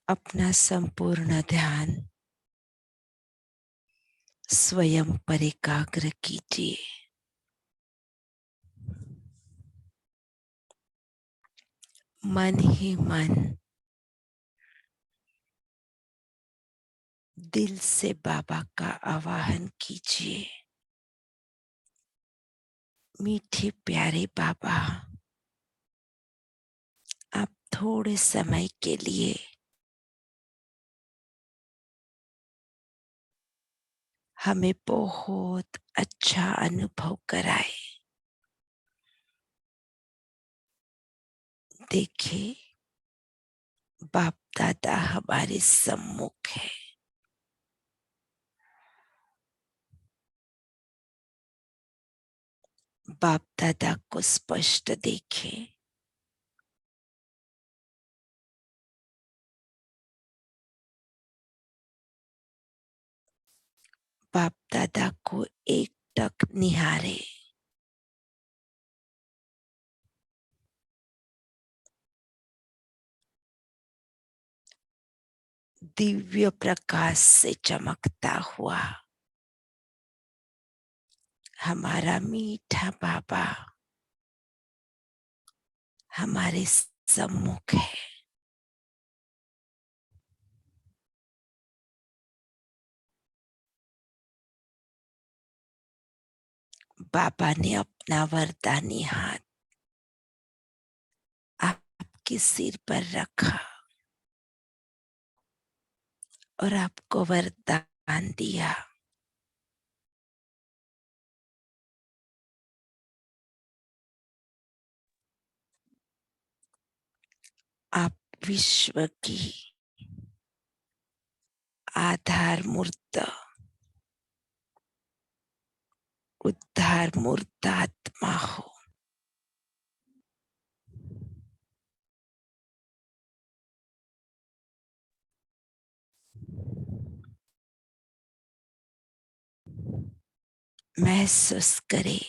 अपना संपूर्ण ध्यान स्वयं पर एकाग्र कीजिए। मन ही मन दिल से बाबा का आवाहन कीजिए। मीठे प्यारे बाबा, आप थोड़े समय के लिए हमें बहुत अच्छा अनुभव कराए। देखिए, बाप दादा हमारे सम्मुख है। बाप दादा को स्पष्ट देखें। बाप दादा को एकटक निहारे। दिव्य प्रकाश से चमकता हुआ हमारा मीठा बाबा हमारे सम्मुख है। बाबा ने अपना वरदानी हाथ आपके सिर पर रखा और आपको वरदान दिया। आप विश्व की आधार मूर्त उद्धार मूर्त आत्मा हो। महसूस करें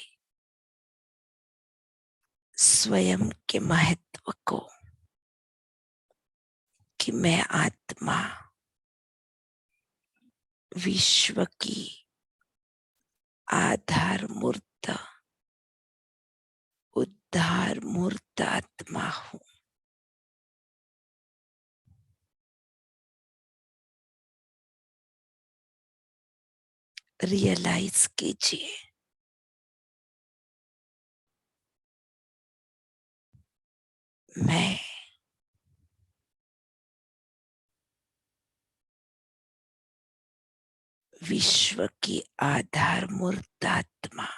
स्वयं के महत्व को कि मैं आत्मा विश्व की आधार मूर्त उद्धार मूर्त आत्मा हूं। रियलाइज कीजिए, मैं विश्व की आधार मूर्त आत्मा,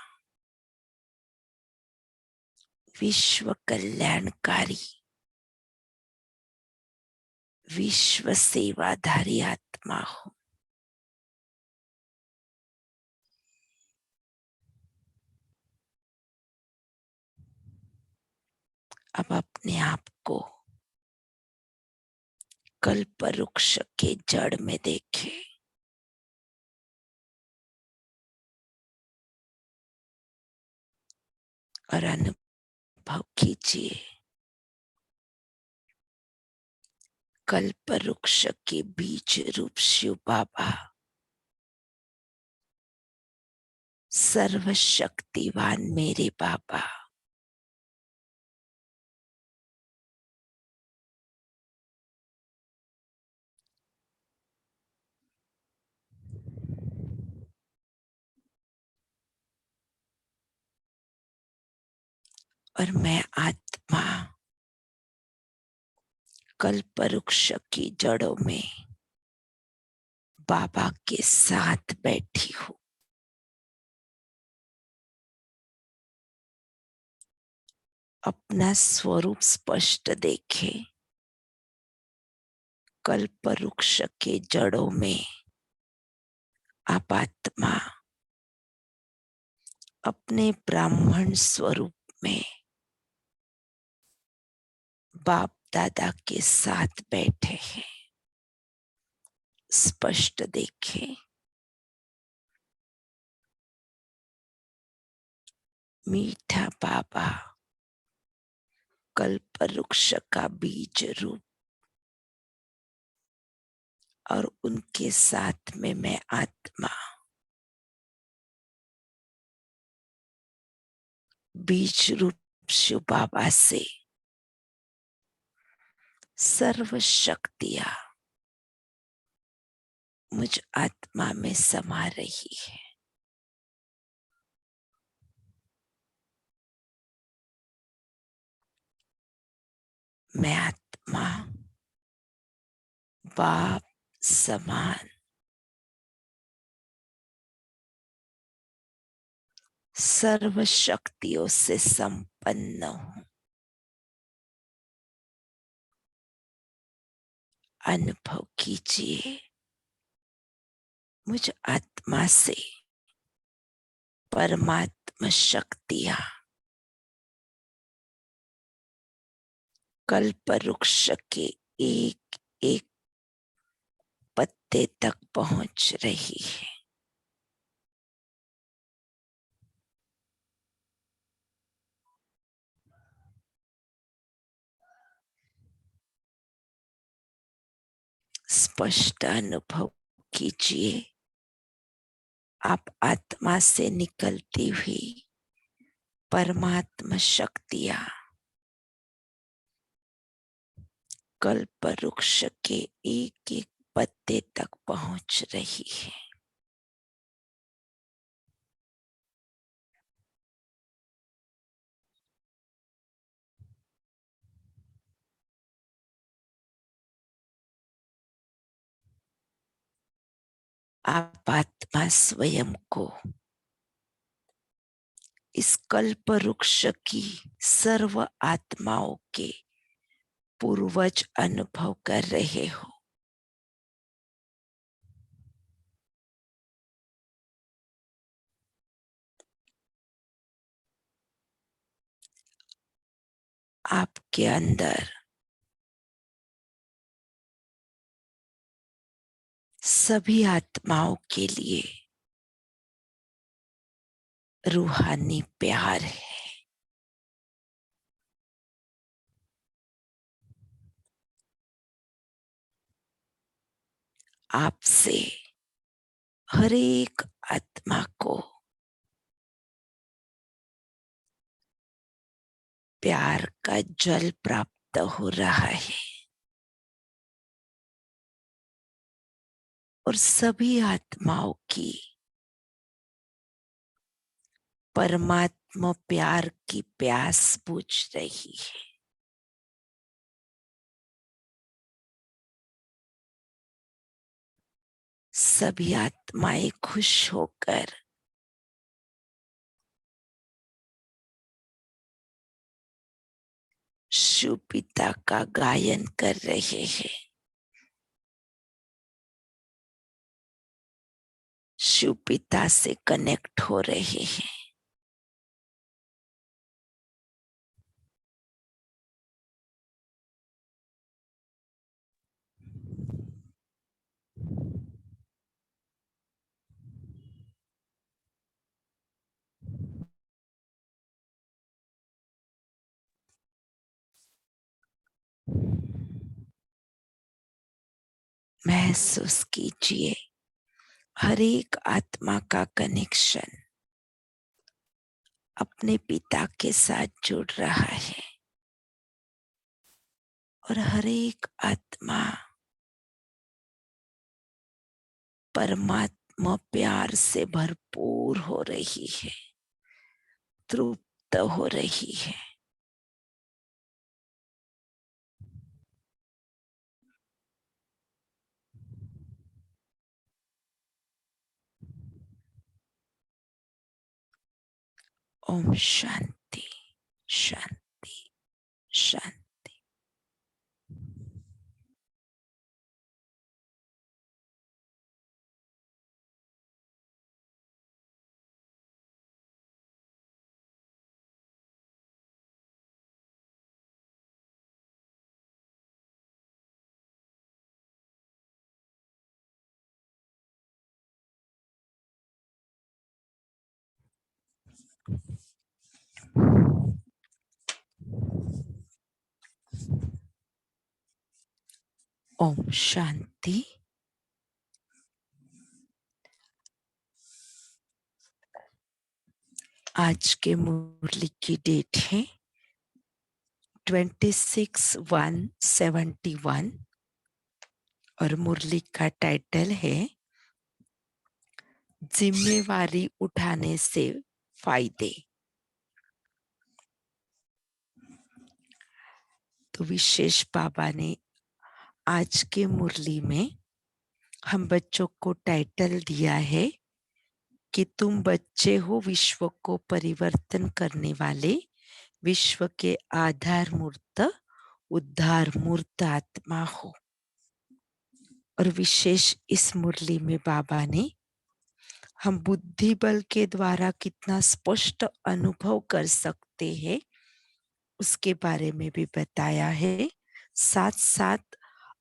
विश्व कल्याणकारी, विश्व सेवाधारी आत्मा हूं। अब अपने आप को कल्प वृक्ष के जड़ में देखें। और अनुभव कीजिए, कल्प वृक्ष के बीज रूप शिव बाबा सर्वशक्तिवान मेरे बाबा और मैं आत्मा कल्प वृक्ष की जड़ों में बाबा के साथ बैठी हूं। अपना स्वरूप स्पष्ट देखे। कल्प वृक्ष के जड़ों में आप आत्मा अपने ब्राह्मण स्वरूप में बाप दादा के साथ बैठे हैं। स्पष्ट देखें, मीठा बाबा कल्प वृक्ष का बीज रूप और उनके साथ में मैं आत्मा बीज रूप शिव बाबा से सर्व शक्तियां मुझ आत्मा में समा रही है। मैं आत्मा बाप समान सर्व शक्तियों से संपन्न हूं। अनुभव कीजिए मुझ आत्मा से परमात्मा शक्तियां कल्प वृक्ष के एक एक पत्ते तक पहुंच रही है। स्पष्ट अनुभव कीजिए आप आत्मा से निकलती हुई परमात्मा शक्तियां कल्प वृक्ष के एक एक पत्ते तक पहुंच रही है। आप आत्मा स्वयं को इस कल्प वृक्ष की सर्व आत्माओं के पूर्वज अनुभव कर रहे हो। आपके अंदर सभी आत्माओं के लिए रूहानी प्यार है। आपसे हर एक आत्मा को प्यार का जल प्राप्त हो रहा है और सभी आत्माओं की परमात्मा प्यार की प्यास बुझ रही है। सभी आत्माएं खुश होकर शिव पिता का गायन कर रहे हैं। शिव पिता से कनेक्ट हो रहे हैं। महसूस कीजिए हर एक आत्मा का कनेक्शन अपने पिता के साथ जुड़ रहा है और हर एक आत्मा परमात्मा प्यार से भरपूर हो रही है, तृप्त हो रही है। ओम शांति शांति शांति। ओम शांति आज के मुरली की डेट है 26/1/71 और मुरली का टाइटल है जिम्मेवारी उठाने से फायदे। तो विशेष बाबा ने आज के मुरली में हम बच्चों को टाइटल दिया है कि तुम बच्चे हो विश्व को परिवर्तन करने वाले, विश्व के आधार मूर्त उद्धार मूर्त आत्मा हो। और विशेष इस मुरली में बाबा ने हम बुद्धि बल के द्वारा कितना स्पष्ट अनुभव कर सकते हैं उसके बारे में भी बताया है। साथ साथ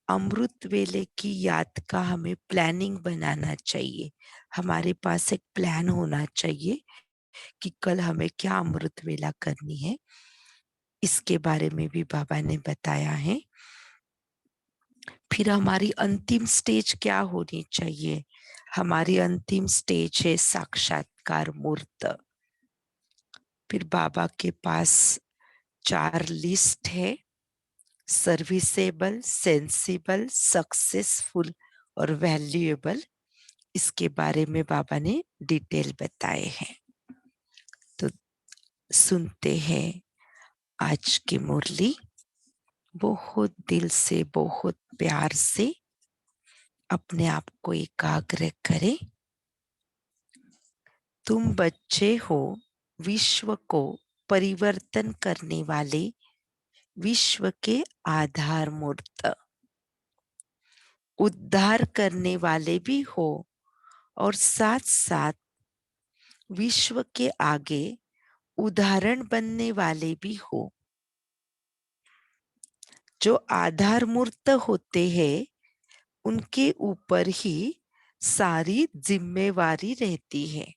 अमृत वेले की याद का हमें प्लानिंग बनाना चाहिए। हमारे पास एक प्लान होना चाहिए कि कल हमें क्या अमृत वेला करनी है, इसके बारे में भी बाबा ने बताया है। फिर हमारी अंतिम स्टेज क्या होनी चाहिए? हमारी अंतिम स्टेज है साक्षात्कार मूर्त। फिर बाबा के पास 4 लिस्ट है, सर्विसेबल, सेंसिबल, सक्सेसफुल और वैल्यूएबल। इसके बारे में बाबा ने डिटेल बताए हैं। तो सुनते हैं आज की मुरली। बहुत दिल से, बहुत प्यार से अपने आप को एकाग्र करें। तुम बच्चे हो विश्व को परिवर्तन करने वाले, विश्व के आधार मूर्त उद्धार करने वाले भी हो और साथ साथ विश्व के आगे उदाहरण बनने वाले भी हो। जो आधार मूर्त होते हैं उनके ऊपर ही सारी जिम्मेवारी रहती है।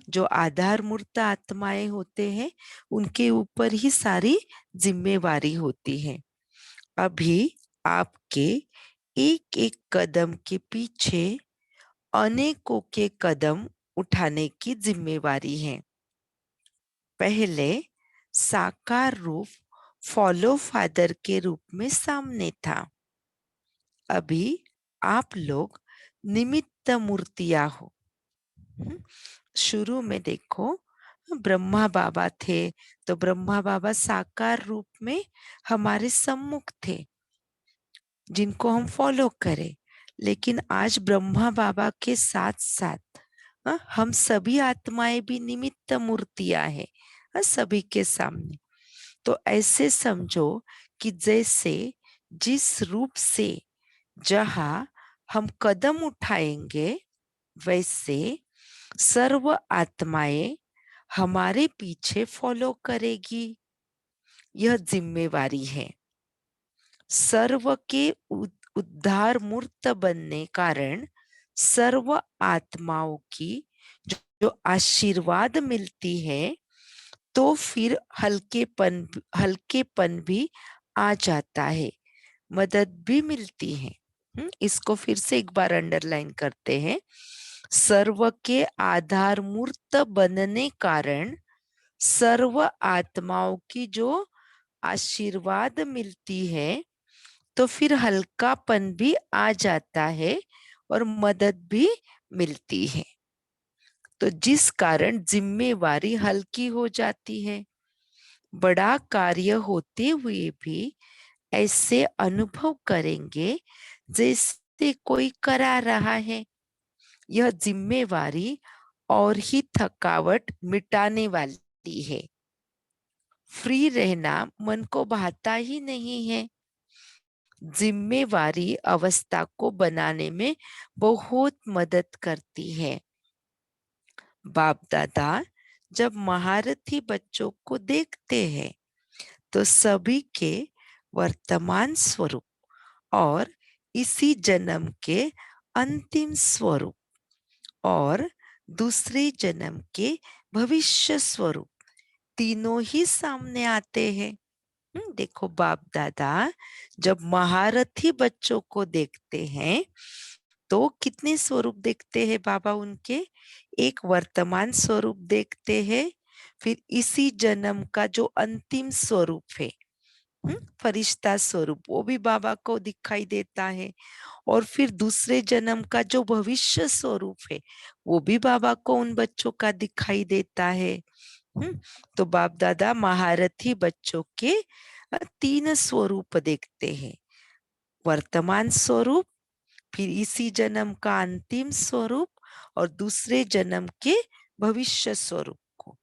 जो आधार मूर्त आत्माएं होते हैं उनके ऊपर ही सारी जिम्मेवारी होती है। अभी आपके एक एक कदम के पीछे अनेकों के कदम उठाने की जिम्मेवारी है। पहले साकार रूप फॉलो फादर के रूप में सामने था। अभी आप लोग निमित्त मूर्तियां हो। शुरू में देखो ब्रह्मा बाबा थे, तो ब्रह्मा बाबा साकार रूप में हमारे सम्मुख थे जिनको हम फॉलो करें। लेकिन आज ब्रह्मा बाबा के साथ साथ हम सभी आत्माएं भी निमित्त मूर्तियां हैं सभी के सामने। तो ऐसे समझो कि जैसे जिस रूप से जहां हम कदम उठाएंगे वैसे सर्व आत्माएं हमारे पीछे फॉलो करेगी। यह जिम्मेवारी है। सर्व के उद्धार मूर्त बनने कारण सर्व आत्माओं की जो आशीर्वाद मिलती है तो फिर हल्केपन भी आ जाता है, मदद भी मिलती है। इसको फिर से एक बार अंडरलाइन करते हैं। सर्व के आधार मूर्त बनने कारण सर्व आत्माओं की जो आशीर्वाद मिलती है तो फिर हल्कापन भी आ जाता है और मदद भी मिलती है। तो जिस कारण जिम्मेवारी हल्की हो जाती है। बड़ा कार्य होते हुए भी ऐसे अनुभव करेंगे जैसे कोई करा रहा है। यह जिम्मेवारी और ही थकावट मिटाने वाली है। फ्री रहना मन को भाता ही नहीं है। जिम्मेवारी अवस्था को बनाने में बहुत मदद करती है। बाप दादा जब महारथी बच्चों को देखते हैं तो सभी के वर्तमान स्वरूप और इसी जन्म के अंतिम स्वरूप और दूसरे जन्म के भविष्य स्वरूप तीनों ही सामने आते हैं। देखो बाप दादा जब महारथी बच्चों को देखते हैं तो कितने स्वरूप देखते हैं बाबा उनके? एक वर्तमान स्वरूप देखते हैं, फिर इसी जन्म का जो अंतिम स्वरूप है, फरिश्ता स्वरूप, वो भी बाबा को दिखाई देता है। और फिर दूसरे जन्म का जो भविष्य स्वरूप है, वो भी बाबा को उन बच्चों का दिखाई देता है। हम्म, तो बाप दादा महारथी बच्चों के तीन स्वरूप देखते हैं। वर्तमान स्वरूप, फिर इसी जन्म का अंतिम स्वरूप, और दूसरे जन्म के भविष्य स्वरूप को।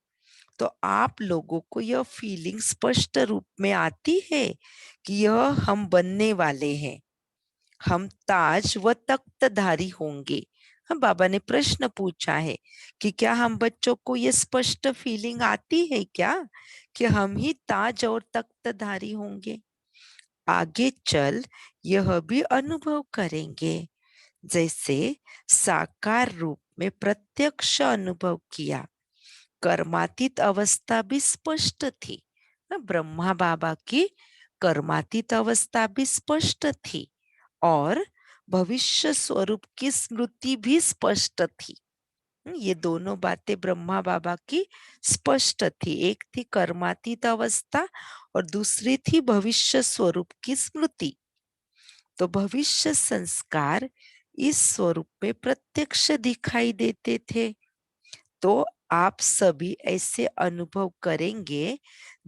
तो आप लोगों को यह फीलिंग स्पष्ट रूप में आती है कि यह हम बनने वाले हैं, हम ताज व तख्तधारी होंगे। हाँ, बाबा ने प्रश्न पूछा है कि क्या हम बच्चों को ये स्पष्ट फीलिंग आती है क्या कि हम ही ताज और तख्तधारी होंगे। आगे चल यह भी अनुभव करेंगे, जैसे साकार रूप में प्रत्यक्ष अनुभव किया। कर्मातीत अवस्था भी स्पष्ट थी। ब्रह्मा बाबा की कर्मातीत अवस्था भी स्पष्ट थी, और भविष्य स्वरूप की स्मृति भी स्पष्ट थी। ये दोनों बातें ब्रह्मा बाबा की स्पष्ट थी। एक थी कर्मातीत अवस्था और दूसरी थी भविष्य स्वरूप की स्मृति। तो भविष्य संस्कार इस स्वरूप में प्रत्यक्ष दिखाई देते थे। तो आप सभी ऐसे अनुभव करेंगे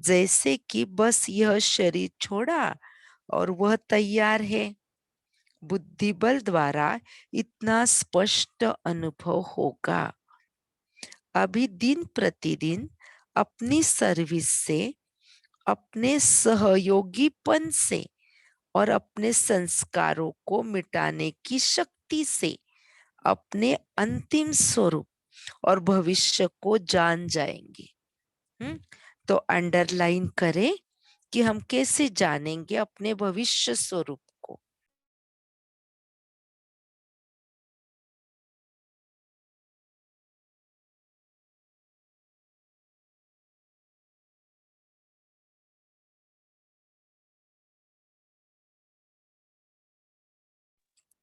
जैसे कि बस यह शरीर छोड़ा और वह तैयार है। बुद्धि बल द्वारा इतना स्पष्ट अनुभव होगा। अभी दिन प्रतिदिन अपनी सर्विस से, अपने सहयोगीपन से और अपने संस्कारों को मिटाने की शक्ति से अपने अंतिम स्वरूप और भविष्य को जान जाएंगे। हम्म तो अंडरलाइन करें कि हम कैसे जानेंगे अपने भविष्य स्वरूप को।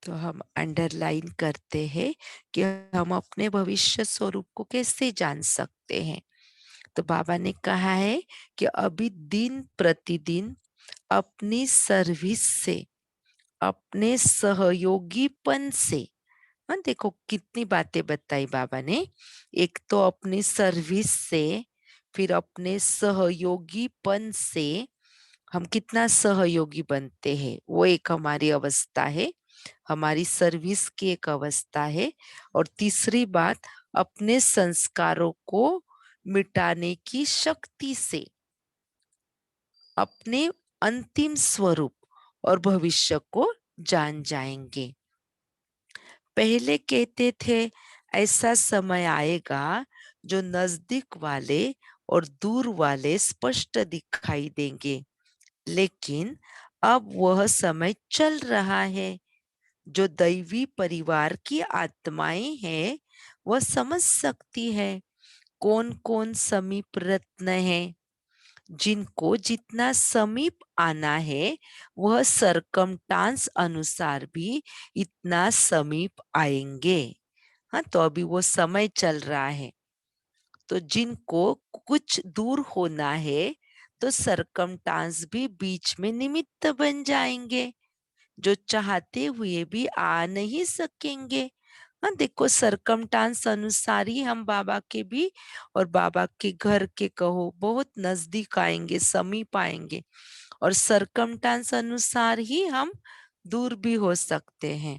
तो हम अंडरलाइन करते हैं कि हम अपने भविष्य स्वरूप को कैसे जान सकते हैं। तो बाबा ने कहा है कि अभी दिन प्रतिदिन अपनी सर्विस से, अपने सहयोगीपन से, हाँ देखो कितनी बातें बताई बाबा ने। एक तो अपनी सर्विस से, फिर अपने सहयोगीपन से हम कितना सहयोगी बनते हैं, वो एक हमारी अवस्था है, हमारी सर्विस की एक अवस्था है। और तीसरी बात, अपने संस्कारों को मिटाने की शक्ति से अपने अंतिम स्वरूप और भविष्य को जान जाएंगे। पहले कहते थे ऐसा समय आएगा जो नजदीक वाले और दूर वाले स्पष्ट दिखाई देंगे, लेकिन अब वह समय चल रहा है। जो दैवी परिवार की आत्माएं हैं वह समझ सकती है कौन कौन समीप रत्न है। जिनको जितना समीप आना है वह सरकमटांस अनुसार भी इतना समीप आएंगे। हाँ, तो अभी वो समय चल रहा है। तो जिनको कुछ दूर होना है तो सरकमटांस भी बीच में निमित्त बन जाएंगे, जो चाहते हुए भी आ नहीं सकेंगे। हाँ देखो, सरकमटांस अनुसार ही हम बाबा के भी और बाबा के घर के कहो बहुत नजदीक आएंगे, समीप आएंगे, और सरकमटांस अनुसार ही हम दूर भी हो सकते हैं।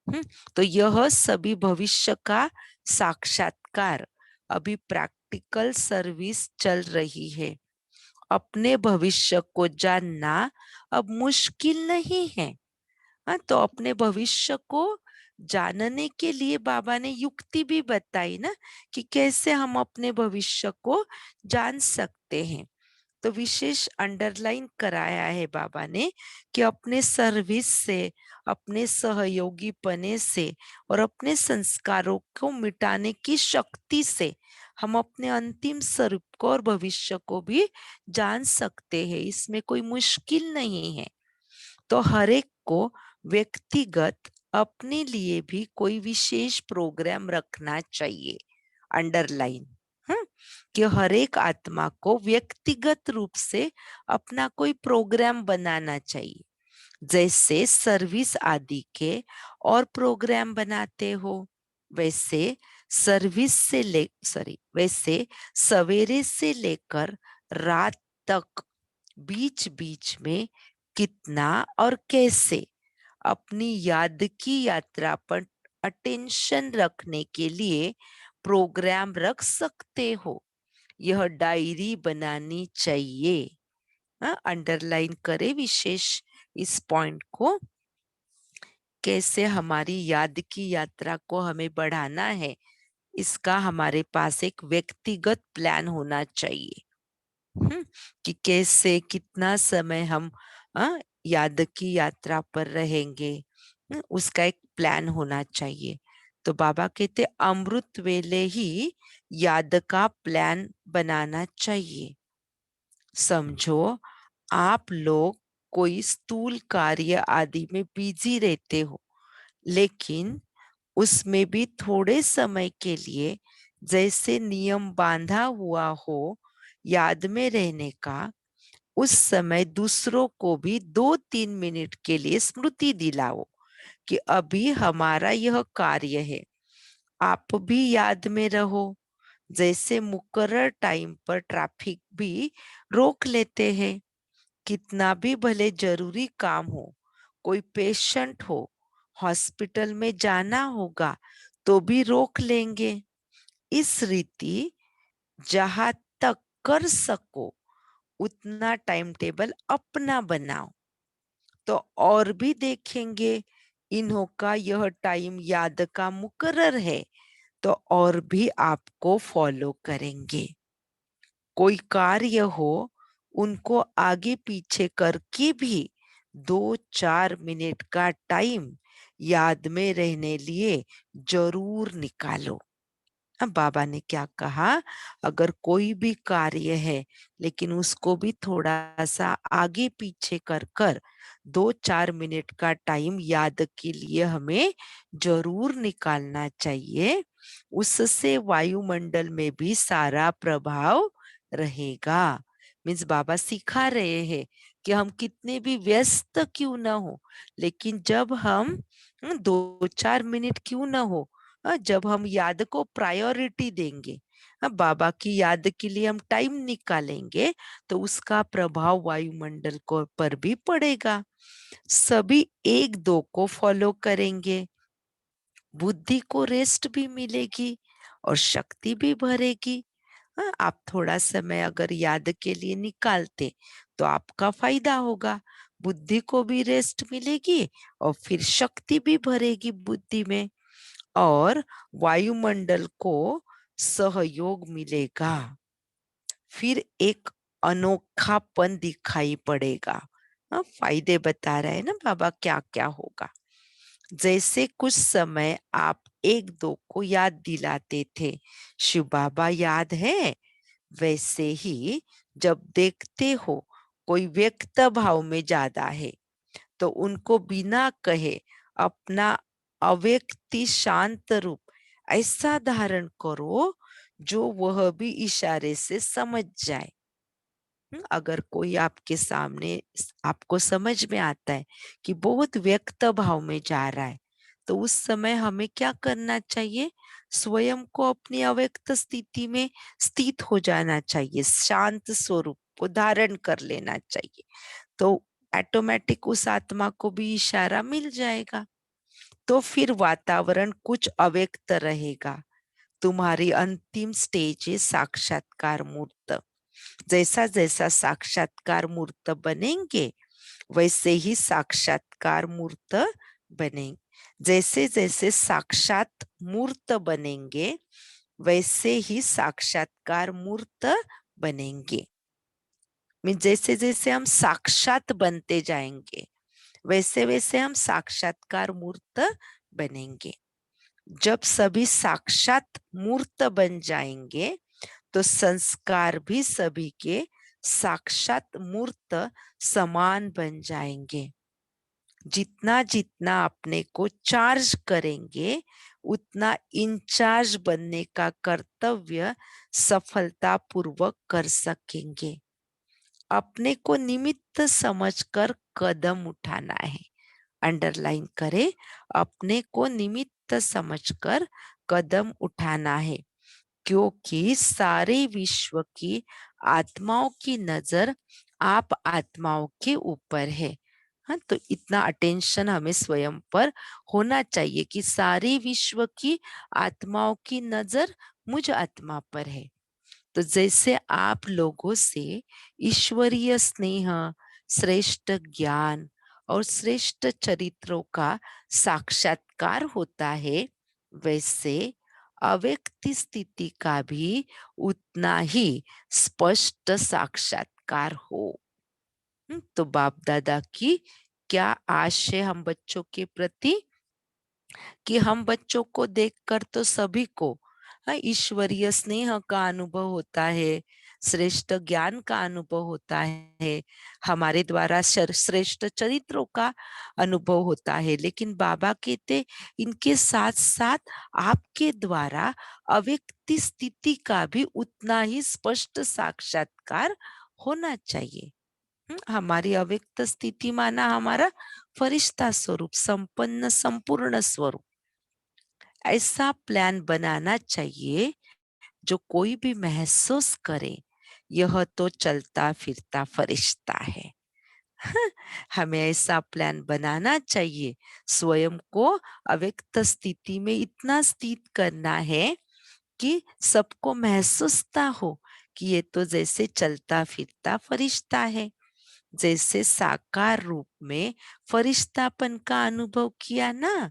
हम्म, तो यह सभी भविष्य का साक्षात्कार, अभी प्रैक्टिकल सर्विस चल रही है। अपने भविष्य को जानना अब मुश्किल नहीं है। हाँ, तो अपने भविष्य को जानने के लिए बाबा ने युक्ति भी बताई ना, कि कैसे हम अपने भविष्य को जान सकते हैं। तो विशेष अंडरलाइन कराया है बाबा ने कि अपने सर्विस से, अपने सहयोगी पने से और अपने संस्कारों को मिटाने की शक्ति से हम अपने अंतिम स्वरूप को और भविष्य को भी जान सकते हैं। इसमें कोई मुश्किल नहीं है। तो हर एक को व्यक्तिगत अपने लिए भी कोई विशेष प्रोग्राम रखना चाहिए। अंडरलाइन, हम्म, कि हर एक आत्मा को व्यक्तिगत रूप से अपना कोई प्रोग्राम बनाना चाहिए, जैसे सर्विस आदि के और प्रोग्राम बनाते हो, वैसे वैसे सवेरे से लेकर रात तक बीच बीच में कितना और कैसे अपनी याद की यात्रा पर अटेंशन रखने के लिए प्रोग्राम रख सकते हो। यह डायरी बनानी चाहिए। अंडरलाइन करें विशेष इस पॉइंट को। कैसे हमारी याद की यात्रा को हमें बढ़ाना है, इसका हमारे पास एक व्यक्तिगत प्लान होना चाहिए। हम्म, कि कैसे कितना समय हम याद की यात्रा पर रहेंगे, उसका एक प्लान होना चाहिए। तो बाबा कहते अमृत वेले ही याद का प्लान बनाना चाहिए। समझो आप लोग कोई स्थूल कार्य आदि में बिजी रहते हो, लेकिन उसमें भी थोड़े समय के लिए जैसे नियम बांधा हुआ हो याद में रहने का, उस समय दूसरों को भी 2-3 मिनट के लिए स्मृति दिलाओ कि अभी हमारा यह कार्य है। आप भी याद में रहो। जैसे मुकर्रर टाइम पर ट्रैफिक भी रोक लेते हैं, कितना भी भले जरूरी काम हो, कोई पेशेंट हो, हॉस्पिटल में जाना होगा तो भी रोक लेंगे। इस रीति जहां तक कर सको उतना टाइम टेबल अपना बनाओ, तो और भी देखेंगे इन्हों का यह टाइम याद का मुकर्रर है, तो और भी आपको फॉलो करेंगे। कोई कार्य हो उनको आगे पीछे करके भी 2-4 मिनट का टाइम याद में रहने लिए जरूर निकालो। अब बाबा ने क्या कहा, अगर कोई भी कार्य है लेकिन उसको भी थोड़ा सा आगे पीछे कर कर 2-4 मिनट का टाइम याद के लिए हमें जरूर निकालना चाहिए। उससे वायुमंडल में भी सारा प्रभाव रहेगा। मीन्स बाबा सिखा रहे हैं कि हम कितने भी व्यस्त क्यों ना हो, लेकिन जब हम 2-4 मिनट क्यों ना हो, जब हम याद को प्रायोरिटी देंगे, बाबा की याद के लिए हम टाइम निकालेंगे, तो उसका प्रभाव वायुमंडल को पर भी पड़ेगा। सभी एक दो को फॉलो करेंगे, बुद्धि को रेस्ट भी मिलेगी और शक्ति भी भरेगी। आप थोड़ा समय अगर याद के लिए निकालते तो आपका फायदा होगा, बुद्धि को भी रेस्ट मिलेगी और फिर शक्ति भी भरेगी बुद्धि में, और वायुमंडल को सहयोग मिलेगा। फिर एक अनोखापन दिखाई पड़ेगा। फायदे बता रहे हैं ना बाबा क्या क्या होगा। जैसे कुछ समय आप एक दो को याद दिलाते थे, शिव बाबा याद है, वैसे ही जब देखते हो कोई व्यक्त भाव में ज्यादा है, तो उनको बिना कहे अपना अव्यक्ति शांत रूप ऐसा धारण करो जो वह भी इशारे से समझ जाए। अगर कोई आपके सामने आपको समझ में आता है कि बहुत व्यक्त भाव में जा रहा है, तो उस समय हमें क्या करना चाहिए, स्वयं को अपनी अव्यक्त स्थिति में स्थित हो जाना चाहिए, शांत स्वरूप को धारण कर लेना चाहिए, तो ऑटोमेटिक उस आत्मा को भी इशारा मिल जाएगा। तो फिर वातावरण कुछ अव्यक्त रहेगा। तुम्हारी अंतिम स्टेज है साक्षात्कार मूर्त। जैसा जैसा साक्षात्कार मूर्त बनेंगे, वैसे ही साक्षात्कार मूर्त बनेंगे। जैसे जैसे साक्षात मूर्त बनेंगे, वैसे ही साक्षात्कार मूर्त बनेंगे। जैसे जैसे हम साक्षात बनते जाएंगे, वैसे वैसे हम साक्षात्कार मूर्त बनेंगे। जब सभी साक्षात मूर्त बन जाएंगे, तो संस्कार भी सभी के साक्षात मूर्त समान बन जाएंगे। जितना जितना अपने को चार्ज करेंगे, उतना इंचार्ज बनने का कर्तव्य सफलतापूर्वक कर सकेंगे। अपने को निमित्त समझकर कदम उठाना है। अंडरलाइन करें, अपने को निमित्त समझकर कदम उठाना है, क्योंकि सारे विश्व की आत्माओं की नजर आप आत्माओं के ऊपर है। हाँ, तो इतना अटेंशन हमें स्वयं पर होना चाहिए कि सारे विश्व की आत्माओं की नजर मुझ आत्मा पर है। तो जैसे आप लोगों से ईश्वरीय स्नेह, श्रेष्ठ ज्ञान और श्रेष्ठ चरित्रों का साक्षात्कार होता है, वैसे अव्यक्त स्थिति का भी उतना ही स्पष्ट साक्षात्कार हो। तो बाप दादा की क्या आश है हम बच्चों के प्रति, कि हम बच्चों को देखकर तो सभी को ईश्वरीय स्नेह का अनुभव होता है, श्रेष्ठ ज्ञान का अनुभव होता है, हमारे द्वारा श्रेष्ठ चरित्रों का अनुभव होता है। लेकिन बाबा कहते इनके साथ साथ आपके द्वारा अव्यक्त स्थिति का भी उतना ही स्पष्ट साक्षात्कार होना चाहिए। हमारी अव्यक्त स्थिति माना हमारा फरिश्ता स्वरूप, संपन्न संपूर्ण स्वरूप। ऐसा प्लान बनाना चाहिए जो कोई भी महसूस करे यह तो चलता फिरता फरिश्ता है। हमें ऐसा प्लान बनाना चाहिए, स्वयं को अव्यक्त स्थिति में इतना स्थित करना है कि सबको महसूसता हो कि ये तो जैसे चलता फिरता फरिश्ता है। जैसे साकार रूप में फरिश्तापन का अनुभव किया ना,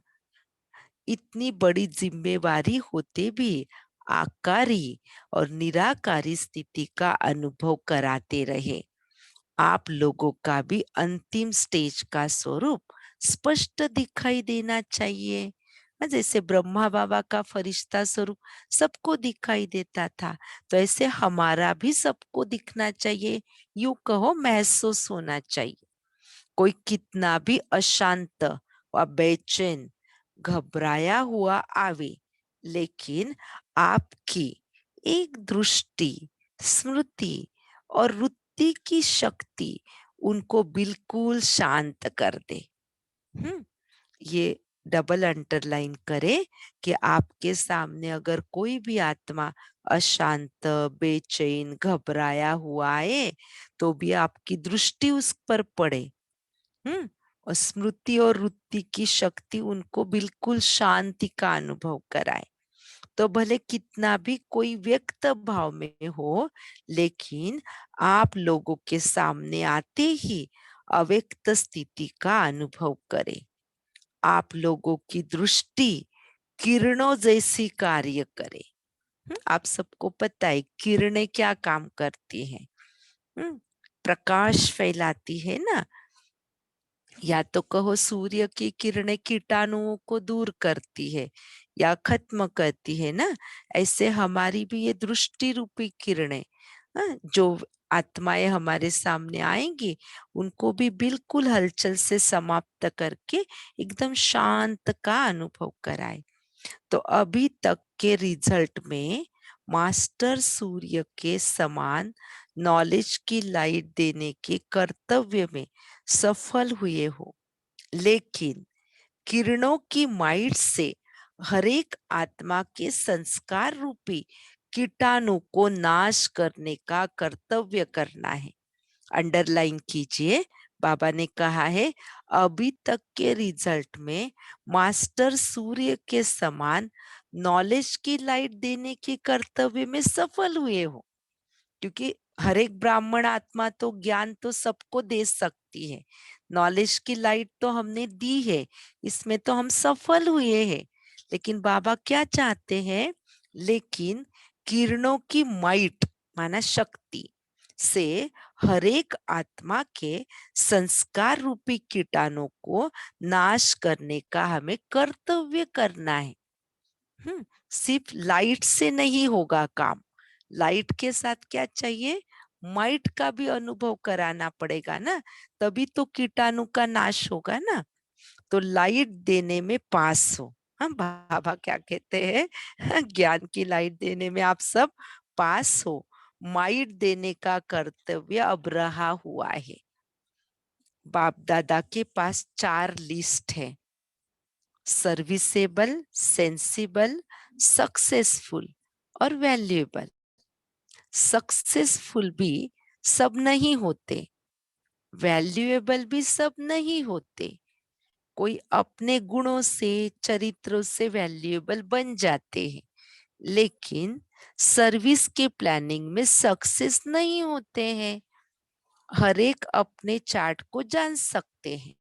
इतनी बड़ी जिम्मेवारी होते भी आकारी और निराकारी स्थिति का अनुभव कराते रहे। आप लोगों का भी अंतिम स्टेज का स्वरूप स्पष्ट दिखाई देना चाहिए। जैसे ब्रह्मा बाबा का फरिश्ता स्वरूप सबको दिखाई देता था, तो ऐसे हमारा भी सबको दिखना चाहिए, यूं कहो महसूस होना चाहिए। कोई कितना भी अशांत व बेचैन, घबराया हुआ आवे, लेकिन आपकी एक दृष्टि, स्मृति और वृत्ति की शक्ति उनको बिल्कुल शांत कर दे। हम्म ये डबल अंडरलाइन करे कि आपके सामने अगर कोई भी आत्मा अशांत, बेचैन, घबराया हुआ है, तो भी आपकी दृष्टि उस पर पड़े। और स्मृति और वृत्ति की शक्ति उनको बिल्कुल शांति का अनुभव कराए। तो भले कितना भी कोई व्यक्त भाव में हो, लेकिन आप लोगों के सामने आते ही अव्यक्त स्थिति का अनुभव करे। आप लोगों की दृष्टि किरणों जैसी कार्य करे। आप सबको पता है किरणें क्या काम करती हैं। प्रकाश फैलाती है ना, या तो कहो सूर्य की किरणें कीटाणुओं को दूर करती है या खत्म करती है ना, ऐसे हमारी भी ये दृष्टि रूपी किरणें, जो आत्माएं हमारे सामने आएंगी, उनको भी बिल्कुल हलचल से समाप्त करके एकदम शांत का अनुभव कराए। तो अभी तक के रिजल्ट में मास्टर सूर्य के समान नॉलेज की लाइट देने के कर्तव्य में सफल हुए हो, लेकिन किरणों की माइट से हरेक आत्मा के संस्कार रूपी कीटाणु को नाश करने का कर्तव्य करना है। अंडरलाइन कीजिए, बाबा ने कहा है अभी तक के रिजल्ट में मास्टर सूर्य के समान नॉलेज की लाइट देने के कर्तव्य में सफल हुए हो, क्योंकि हर एक ब्राह्मण आत्मा तो ज्ञान तो सबको दे सकती है, नॉलेज की लाइट तो हमने दी है, इसमें तो हम सफल हुए हैं। लेकिन बाबा क्या चाहते हैं, लेकिन किरणों की माइट माना शक्ति से हरेक आत्मा के संस्कार रूपी कीटाणु को नाश करने का हमें कर्तव्य करना है। सिर्फ लाइट से नहीं होगा काम, लाइट के साथ क्या चाहिए, माइट का भी अनुभव कराना पड़ेगा ना, तभी तो कीटाणु का नाश होगा ना। तो लाइट देने में पास हो, हाँ, बाबा क्या कहते हैं, ज्ञान की लाइट देने में आप सब पास हो, माइट देने का कर्तव्य अब रहा हुआ है। बाप दादा के पास 4 लिस्ट है, सर्विसेबल, सेंसिबल, सक्सेसफुल और वैल्यूएबल। सक्सेसफुल भी सब नहीं होते, वैल्यूएबल भी सब नहीं होते। कोई अपने गुणों से, चरित्रों से वैल्यूएबल बन जाते हैं, लेकिन सर्विस के प्लानिंग में सक्सेस नहीं होते हैं। हर एक अपने चार्ट को जान सकते हैं,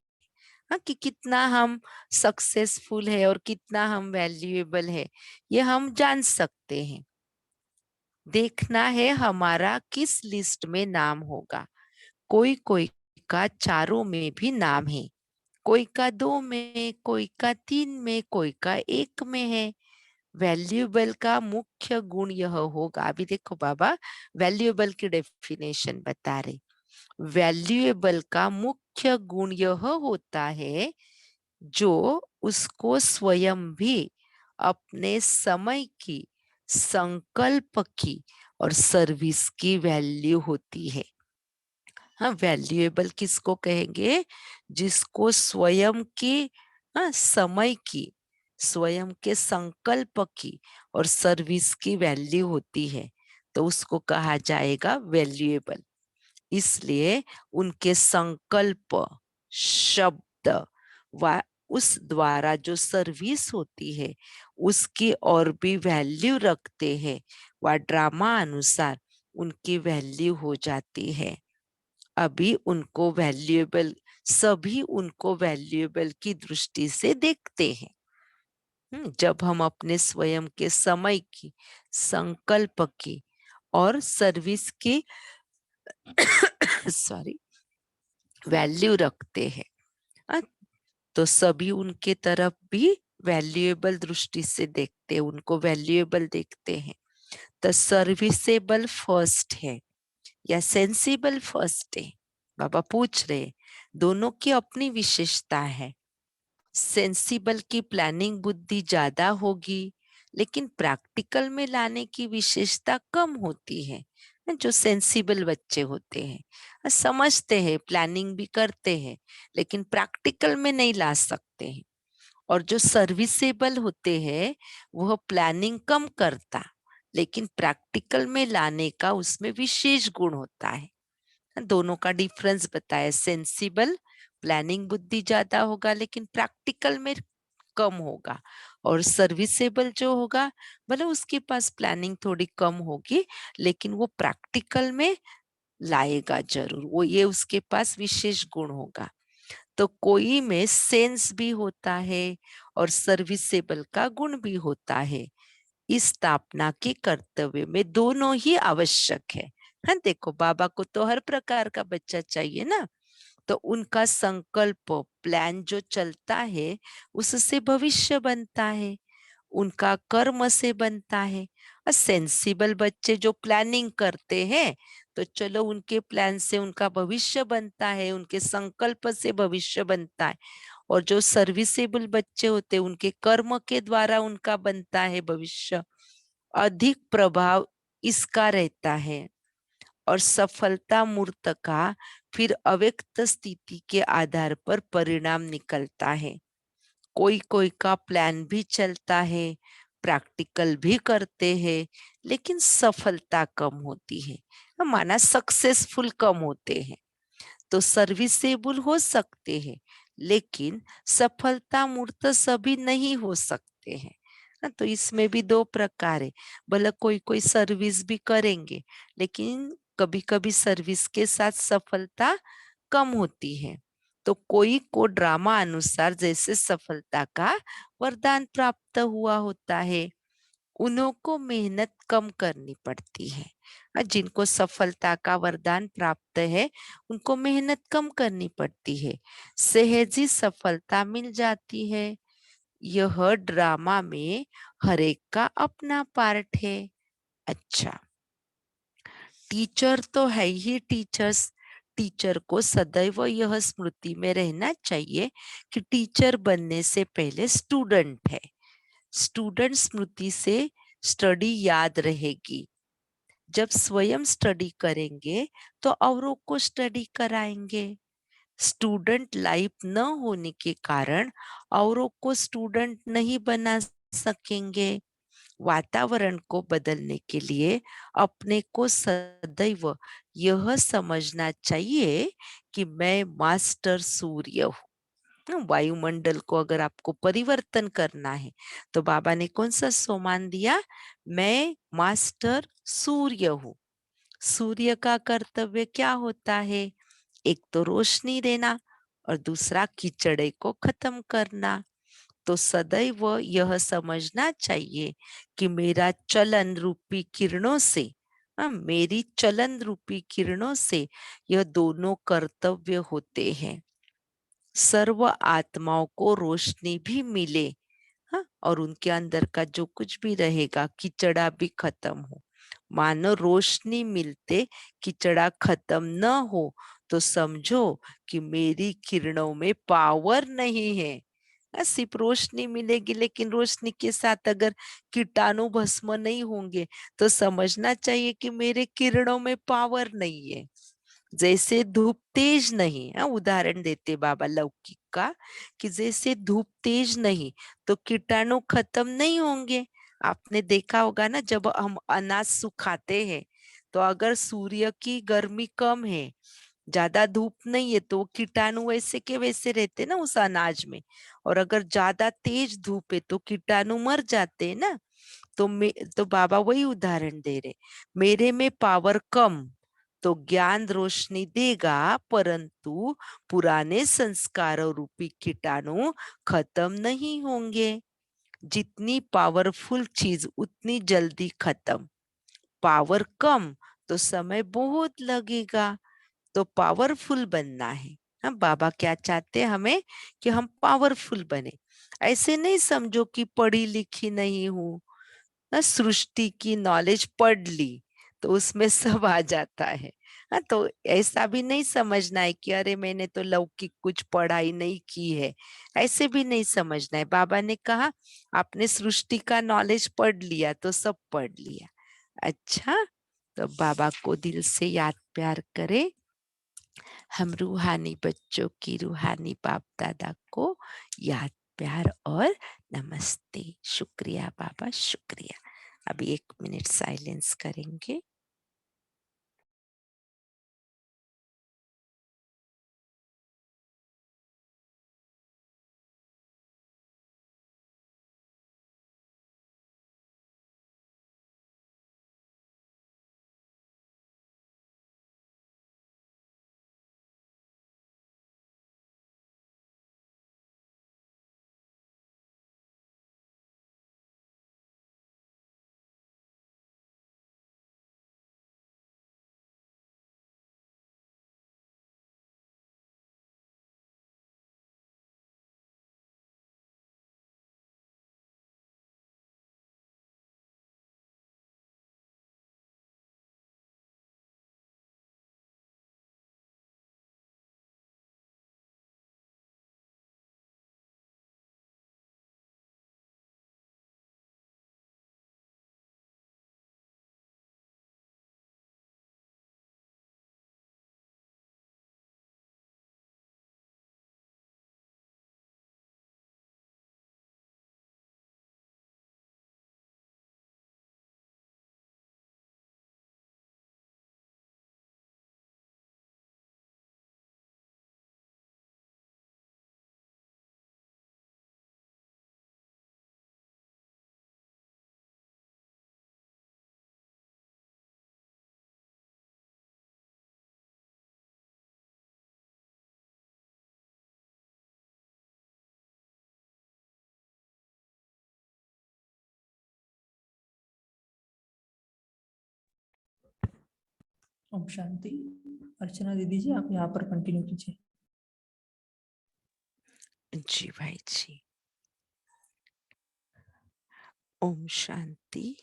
हाँ, कि कितना हम सक्सेसफुल है और कितना हम वैल्यूएबल है, ये हम जान सकते हैं। देखना है हमारा किस लिस्ट में नाम होगा। कोई कोई का चारों में भी नाम है, कोई का 2 में, कोई का 3 में, कोई का 1 में है। वैल्यूएबल का मुख्य गुण यह होगा, अभी देखो बाबा वैल्यूएबल की डेफिनेशन बता रहे। वैल्यूएबल का मुख्य गुण यह होता है जो उसको स्वयं भी अपने समय की, संकल्प की और सर्विस की वैल्यू होती है। हाँ, वैल्यूएबल किसको कहेंगे? जिसको स्वयं की, हाँ, समय की, स्वयं के संकल्प की और सर्विस की वैल्यू होती है, तो उसको कहा जाएगा वैल्यूएबल। इसलिए उनके संकल्प, शब्द व उस द्वारा जो सर्विस होती है, उसकी और भी वैल्यू रखते हैं, व ड्रामा अनुसार उनकी वैल्यू हो जाती है। अभी उनको वैल्यूएबल, सभी उनको वैल्यूएबल की दृष्टि से देखते हैं। जब हम अपने स्वयं के समय की, संकल्प की और सर्विस की सॉरी वैल्यू रखते हैं, अ, तो सभी उनके तरफ भी वैल्यूएबल दृष्टि से देखते हैं, उनको वैल्यूएबल देखते हैं। तो सर्विसेबल फर्स्ट है या सेंसिबल फर्स्ट है? बाबा पूछ रहे, दोनों की अपनी विशेषता है। सेंसिबल की प्लानिंग बुद्धि ज्यादा होगी, लेकिन प्रैक्टिकल में लाने की विशेषता कम होती है। जो सेंसिबल बच्चे होते हैं, समझते हैं, प्लानिंग भी करते हैं, लेकिन प्रैक्टिकल में नहीं ला सकते हैं। और जो सर्विसेबल होते हैं, वह प्लानिंग कम करता, लेकिन प्रैक्टिकल में लाने का उसमें विशेष गुण होता है। दोनों का डिफरेंस बताया। सेंसिबल, प्लानिंग बुद्धि ज्यादा होगा लेकिन प्रैक्टिकल में कम होगा। और सर्विसेबल जो होगा, भले उसके पास प्लानिंग थोड़ी कम होगी, लेकिन वो प्रैक्टिकल में लाएगा जरूर, वो ये उसके पास विशेष गुण होगा। तो कोई में सेंस भी होता है और सर्विसेबल का गुण भी होता है। इस स्थापना के कर्तव्य में दोनों ही आवश्यक है। हाँ, देखो बाबा को तो हर प्रकार का बच्चा चाहिए ना, तो उनका संकल्प, प्लान जो चलता है, उससे भविष्य बनता है, उनका कर्म से बनता है। और सेंसिबल बच्चे जो प्लानिंग करते हैं, तो चलो उनके प्लान से उनका भविष्य बनता है, उनके संकल्प से भविष्य बनता है। और जो सर्विसेबल बच्चे होते हैं, उनके कर्म के द्वारा उनका बनता है भविष्य। अधिक प्रभाव इसका रहता है और सफलता मूर्त का फिर अव्यक्त स्थिति के आधार पर परिणाम निकलता है। कोई कोई का प्लान भी चलता है, प्रैक्टिकल भी करते हैं, लेकिन सफलता कम होती है, माना सक्सेसफुल कम होते हैं। तो सर्विसेबल हो सकते हैं, लेकिन सफलता मूर्त सभी नहीं हो सकते हैं। तो इसमें भी 2 प्रकार है। भले कोई कोई सर्विस भी करेंगे, लेकिन कभी कभी सर्विस के साथ सफलता कम होती है। तो कोई को ड्रामा अनुसार जैसे सफलता का वरदान प्राप्त हुआ होता है, उन्हों को मेहनत कम करनी पड़ती है। जिनको सफलता का वरदान प्राप्त है, उनको मेहनत कम करनी पड़ती है, सहज ही सफलता मिल जाती है। यह ड्रामा में हर एक का अपना पार्ट है। अच्छा, टीचर तो है ही टीचर्स। टीचर को सदैव यह स्मृति में रहना चाहिए कि टीचर बनने से पहले स्टूडेंट है। स्टूडेंट स्मृति से स्टडी याद रहेगी। जब स्वयं स्टडी करेंगे तो औरों को स्टडी कराएंगे। स्टूडेंट लाइफ न होने के कारण औरों को स्टूडेंट नहीं बना सकेंगे। वातावरण को बदलने के लिए अपने को सदैव यह समझना चाहिए कि मैं मास्टर सूर्य हूँ। वायुमंडल को अगर आपको परिवर्तन करना है तो बाबा ने कौन सा सोमान दिया? मैं मास्टर सूर्य हूँ। सूर्य का कर्तव्य क्या होता है? एक तो रोशनी देना और दूसरा कीचड़े को खत्म करना। तो सदैव यह समझना चाहिए कि मेरा चलन रूपी किरणों से, मेरी चलन रूपी किरणों से यह दोनों कर्तव्य होते हैं। सर्व आत्माओं को रोशनी भी मिले, हाँ, और उनके अंदर का जो कुछ भी रहेगा कीचड़ा भी खत्म हो। मानो रोशनी मिलते कीचड़ा खत्म न हो तो समझो कि मेरी किरणों में पावर नहीं है। सिर्फ रोशनी मिलेगी लेकिन रोशनी के साथ अगर कीटाणु भस्म नहीं होंगे तो समझना चाहिए कि मेरे किरणों में पावर नहीं है। जैसे धूप तेज नहीं, उदाहरण देते बाबा लौकिक का, कि जैसे धूप तेज नहीं तो कीटाणु खत्म नहीं होंगे। आपने देखा होगा ना, जब हम अनाज सुखाते हैं तो अगर सूर्य की गर्मी कम है, ज्यादा धूप नहीं है, तो कीटाणु वैसे के वैसे रहते ना उस अनाज में। और अगर ज्यादा तेज धूप है तो कीटाणु मर जाते हैं ना। तो बाबा वही उदाहरण दे रहे, मेरे में पावर कम तो ज्ञान रोशनी देगा, परंतु पुराने संस्कारों रूपी कीटाणु खत्म नहीं होंगे। जितनी पावरफुल चीज उतनी जल्दी खत्म, पावर कम तो समय बहुत लगेगा। तो पावरफुल बनना है। हम बाबा क्या चाहते हैं हमें? कि हम पावरफुल बने। ऐसे नहीं समझो कि पढ़ी लिखी नहीं हूँ, ना सृष्टि की नॉलेज पढ़ ली तो उसमें सब आ जाता है। हाँ, तो ऐसा भी नहीं समझना है कि अरे मैंने तो लौकिक कुछ पढ़ाई नहीं की है। ऐसे भी नहीं समझना है। बाबा ने कहा आपने सृष्टि का नॉलेज पढ़ लिया तो सब पढ़ लिया। अच्छा, तो बाबा को दिल से याद प्यार करें। हम रूहानी बच्चों की रूहानी बाप दादा को याद प्यार और नमस्ते। शुक्रिया बाबा, शुक्रिया। अभी 1 मिनट साइलेंस करेंगे। ओम शांति। अर्चना दीदी जी, आप यहाँ पर कंटिन्यू कीजिए। जी भाई जी, ओम शांति।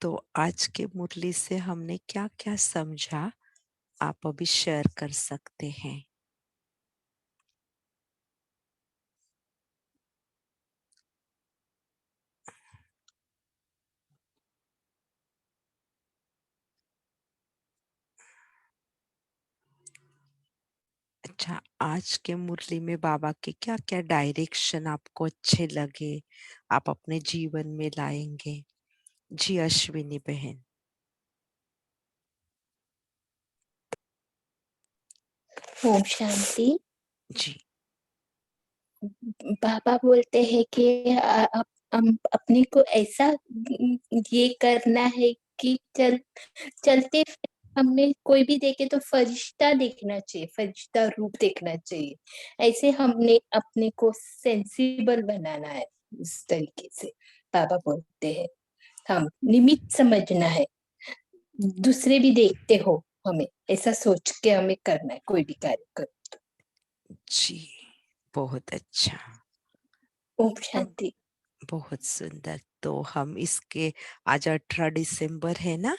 तो आज के मुरली से हमने क्या क्या समझा, आप अभी शेयर कर सकते हैं। अच्छा, आज के मुरली में बाबा के क्या-क्या डायरेक्शन आपको अच्छे लगे, आप अपने जीवन में लाएँगे? जी, अश्विनी बहन। ओम शांति। जी, बाबा बोलते हैं कि हम अपने को ऐसा ये करना है कि चलते हमें कोई भी देखे तो फरिश्ता देखना चाहिए, फरिश्ता रूप देखना चाहिए। ऐसे हमने अपने को सेंसिबल बनाना है। उस तरीके से बाबा बोलते हैं हम निमित्त समझना है। दूसरे भी देखते हो हमें, ऐसा सोच के हमें करना है कोई भी कार्य कर। जी, बहुत अच्छा। ओम हम शांति। बहुत सुंदर। तो हम इसके आज 18 दिसंबर है ना,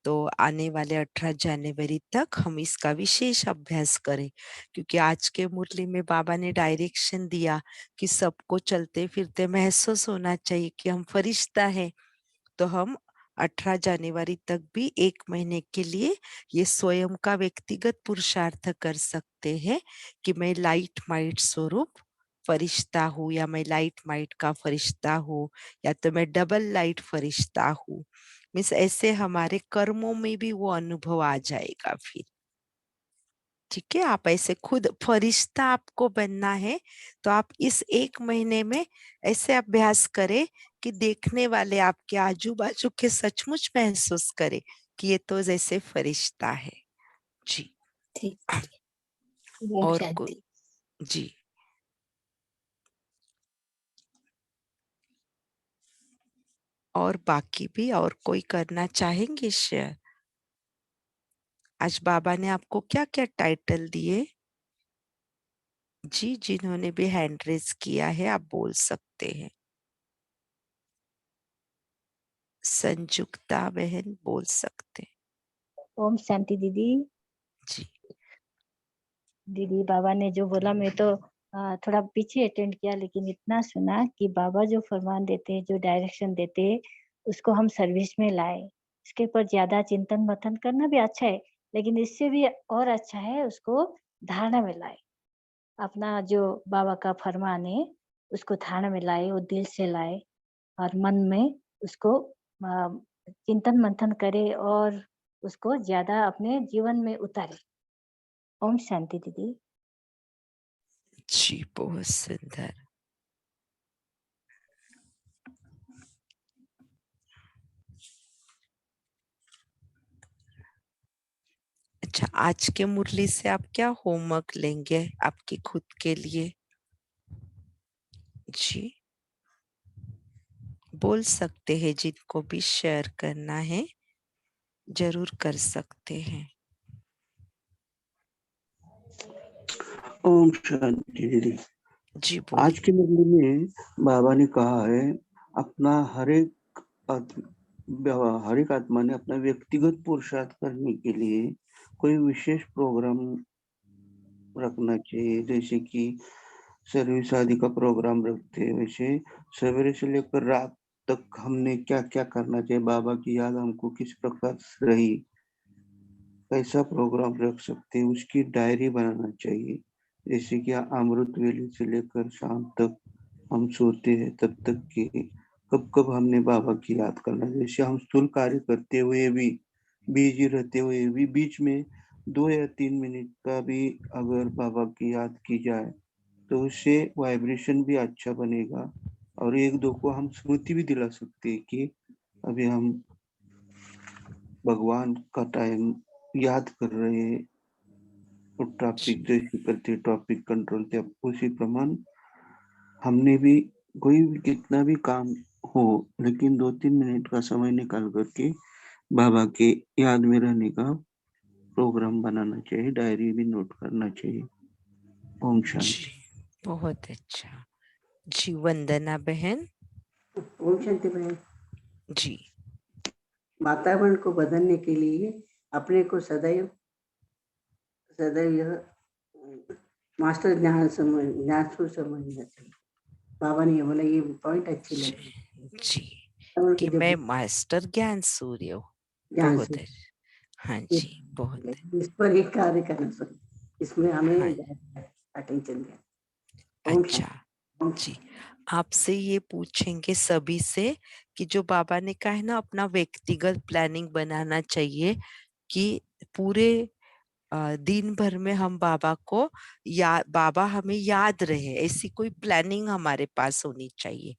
तो आने वाले 18 जनवरी तक हम इसका विशेष अभ्यास करें, क्योंकि आज के मुरली में बाबा ने डायरेक्शन दिया कि सबको चलते-फिरते महसूस होना चाहिए कि हम फरिश्ता हैं। तो हम 18 जनवरी तक भी 1 महीने के लिए ये स्वयं का व्यक्तिगत पुरुषार्थ कर सकते हैं कि मैं लाइट माइट स्वरूप फरिश्ता हूँ, या मैं लाइट माइट का फरिश्ता हूँ, या तो मैं डबल लाइट फरिश्ता हूँ। मीन्स ऐसे हमारे कर्मों में भी वो अनुभव आ जाएगा फिर। ठीक है? आप ऐसे खुद फरिश्ता आपको बनना है, तो आप इस 1 महीने में ऐसे अभ्यास करें कि देखने वाले आपके आजू-बाजू के सचमुच महसूस करें कि ये तो जैसे फरिश्ता है। जी। ठीक है। ओम और को शांति। जी, और बाकी भी और कोई करना चाहेंगे शेयर? आज बाबा ने आपको क्या-क्या टाइटल दिए? जी, जिन्होंने भी हैंड रेज़ किया है, आप बोल सकते हैं। संजुक्ता बहन बोल सकते हैं। ओम शांति दीदी। जी, दीदी बाबा ने जो बोला मैं तो थोड़ा पीछे अटेंड किया, लेकिन इतना सुना कि बाबा जो फरमान देते हैं, जो डायरेक्शन देते हैं, उसको हम सर्विस में लाए। इसके ऊपर ज्यादा चिंतन मंथन करना भी अच्छा है, लेकिन इससे भी और अच्छा है उसको धारणा में लाए। अपना जो बाबा का फरमान है उसको धारणा में लाए, वो दिल से लाए और मन में उसको चिंतन मंथन करे और उसको ज्यादा अपने जीवन में उतारे। ओम शांति दीदी। जी, बहुत सुंदर। अच्छा, आज के मुरली से आप क्या होमवर्क लेंगे आपके खुद के लिए? जी, बोल सकते हैं, जिनको भी शेयर करना है, ज़रूर कर सकते हैं। ओम शांति दीदी। जी, आज बोलिए। के मुरली में बाबा ने कहा है अपना हर एक आत्मा ने अपना व्यक्तिगत पुरुषार्थ करने के लिए कोई विशेष प्रोग्राम रखना चाहिए। जैसे कि सर्विस आदि का प्रोग्राम रखते हैं, वैसे सवेरे से लेकर रात तक हमने क्या क्या करना चाहिए, बाबा की याद हमको किस प्रकार से रही, कैसा प्रोग्राम रख सकते हैं, उसकी डायरी बनाना चाहिए। जैसे कि अमृत वेले से लेकर शाम तक हम सोते हैं तब तक के कब कब हमने बाबा की याद करना है। जैसे हम स्थूल कार्य करते हुए भी, बिजी रहते हुए भी, बीच में 2 या 3 मिनट का भी अगर बाबा की याद की जाए तो उससे वाइब्रेशन भी अच्छा बनेगा, और एक दो को हम स्मृति भी दिला सकते हैं कि अभी हम भगवान का टाइम याद कर रहे हैं, और ट्रैफिक जैसे करते ट्रैफिक कंट्रोल थे, उसी प्रमाण हमने भी कोई भी कितना भी काम हो, लेकिन 2-3 मिनट का समय निकाल करके बाबा के याद में रहने का प्रोग्राम बनाना चाहिए, डायरी भी नोट करना चाहिए। ओम जी, शांति। बहुत अच्छा। जी, वंदना बहन। ओम शांति बहन। जी, वातावरण को बदलने के लिए अपने को सदैव सदैव यह मास्टर ज्ञानस्वरूप समझना चाहिए। बाबा ने ये बोला, ये पॉइंट अच्छी जी, लगी। जी, वातावरण कि की जब मैं मास्टर ज्ञान सूर्य हूँ। ज्ञान बहुत से है। हाँ ये जी, बहुत है। इस पर ही कार्य करना चाहिए। इसमें हमें हाँ अटेंशन दें। ओम अच्छा शांति। ओम जी, आपसे ये पूछेंगे सभी से कि जो बाबा ने कहा है ना अपना व्यक्तिगत प्लानिंग बनाना चाहिए कि पूरे दिन भर में हम बाबा को बाबा हमें याद रहे, ऐसी कोई प्लानिंग हमारे पास होनी चाहिए।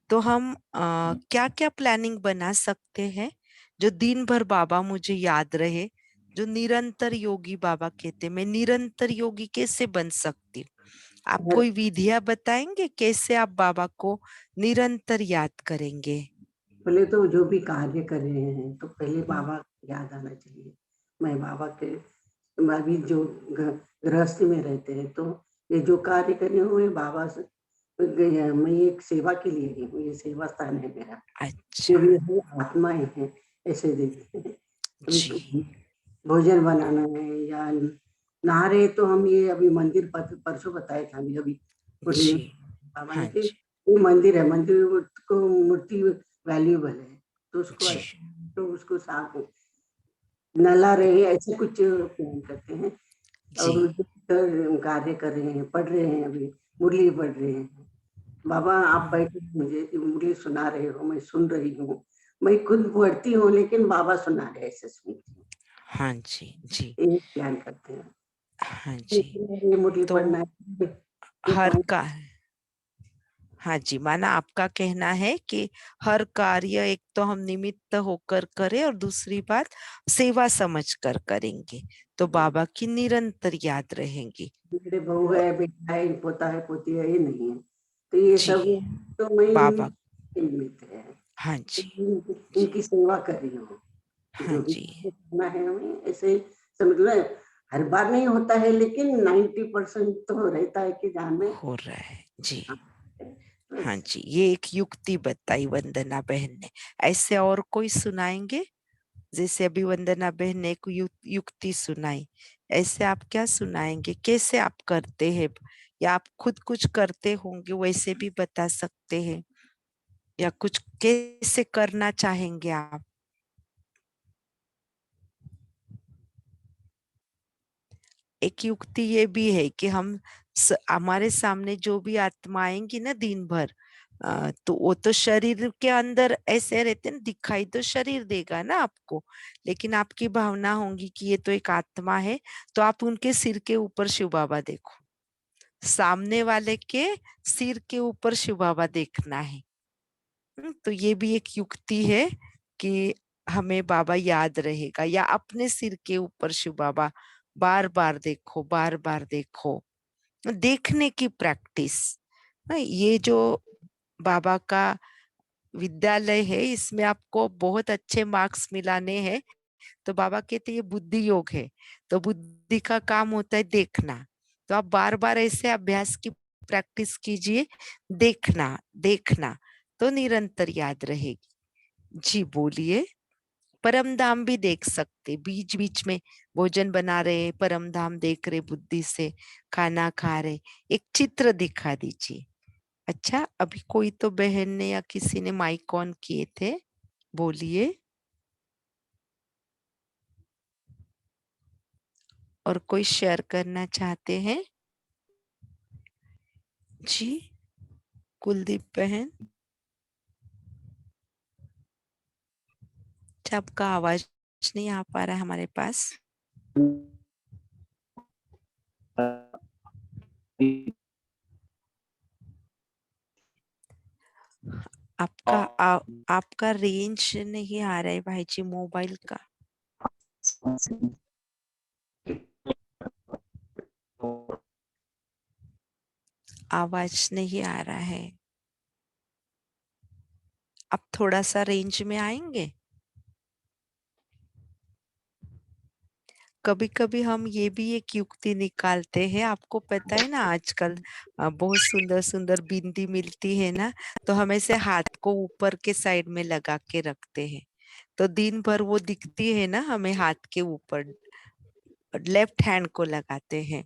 तो हम क्या-क्या प्लानिंग बना सकते हैं जो दिन भर बाबा मुझे याद रहे, जो निरंतर योगी बाबा कहते हैं, मैं निरंतर योगी कैसे बन सकती हूँ? आप हर कोई विधियाँ बताएँगे कैसे आप बाबा को निरंतर याद करेंगे? पहले तो जो भी कार्य कर रहे हैं तो पहले बाबा याद आना चाहिए। मैं बाबा के अभी जो गृहस्थी में रहते हैं तो ये जो कार्य कर रही हूँ ये बाबा से मैं एक सेवा के लिए ही हूँ, ये सेवा स्थान है मेरा। जो अच्छा, भी है आत्माएँ हैं, ऐसे देखते हैं। अभी जी, भोजन बनाना है या नहा रहे तो हम ये अभी मंदिर परसों बताया था अभी मुरली जी, बाबा ने हाँ कि जी, ये मंदिर है, मंदिर को मूर्ति वैल्यूएबल है, तो उसको जी, तो उसको साफ नला रहे ऐसे कुछ प्लान करते हैं। जी, और जो कार्य कर रहे हैं, पढ़ रहे हैं अभी, मुरली पढ़ रहे हैं। बाबा आप हुँ, बैठे मुझे मुरली सुना रहे हो, मैं सुन रही हूँ। मैं खुद पढ़ती हूँ लेकिन बाबा सुना रहे ऐसे सुनती हूँ। हाँ जी, जी, ये प्लान करते हैं। हाँ जी। लेकिन ये मुरली तो पढ़ना है, ये हर पॉइंट का हाँ जी, माना आपका कहना है कि हर कार्य एक तो हम निमित्त होकर करें और दूसरी बात सेवा समझकर करेंगे, तो बाबा की निरंतर याद रहेंगी। मेरे बहू है, बेटा है, पोता है, पोती है, ये नहीं है। तो ये जी, सब तो मैं बाबा निमित्त है। हाँ तो जी, जी, इनकी सेवा कर रही हूँ। हाँ जो भी जी, करना है हमें ऐसे समझ लो हर बार नहीं होता है लेकिन 90% तो रहता है कि ध्यान में हो रहा है। जी, हाँ बस। जी, ये एक युक्ति बताई वंदना बहन ने। ऐसे और कोई सुनाएँगे? जैसे अभी वंदना बहन ने एक युक्ति सुनाई, ऐसे आप क्या सुनाएँगे? कैसे आप करते हैं? या आप खुद कुछ करते होंगे वैसे भी बता सकते हैं? या कुछ कैसे करना चाहेंगे आप? एक युक्ति ये भी है कि हम हमारे सामने जो भी आत्मा आएंगी ना दिन भर तो वो तो शरीर के अंदर ऐसे रहते हैं ना, दिखाई तो शरीर देगा ना आपको, लेकिन आपकी भावना होगी कि ये तो एक आत्मा है, तो आप उनके सिर के ऊपर शिव बाबा देखो, सामने वाले के सिर के ऊपर शिव बाबा देखना है। तो ये भी एक युक्ति है कि हमें बाबा याद रहेगा, या अपने सिर के ऊपर शिव बाबा बार-बार देखो, बार-बार देखो। देखने की प्रैक्टिस। ये जो बाबा का विद्यालय है, इसमें आपको बहुत अच्छे मार्क्स मिलाने हैं, तो बाबा कहते हैं ये बुद्धि योग है, तो बुद्धि का काम होता है देखना। तो आप बार-बार ऐसे अभ्यास की प्रैक्टिस कीजिए, देखना, देखना, तो निरंतर याद रहेगी। जी, बोलिए। परम धाम भी देख सकते, बीच-बीच में भोजन बना रहे, परम धाम देख रहे बुद्धि से, खाना खा रहे, एक चित्र दिखा दीजिए। अच्छा, अभी कोई तो बहन ने या किसी ने माइक ऑन किए थे, बोलिए। और कोई शेयर करना चाहते हैं? जी, कुलदीप बहन। अच्छा, आपका आवाज नहीं आ पा रहा है हमारे पास। आपका आपका रेंज नहीं आ रहा है भाई जी मोबाइल का। आवाज नहीं आ रहा है। आप थोड़ा-सा रेंज में आएँगे? कभी-कभी हम ये भी एक युक्ति निकालते हैं, आपको पता है ना आजकल बहुत सुंदर-सुंदर बिंदी मिलती है ना, तो हम ऐसे हाथ को ऊपर के साइड में लगा के रखते हैं। तो दिन भर वो दिखती है ना हमें हाथ के ऊपर, लेफ्ट हैंड को लगाते हैं।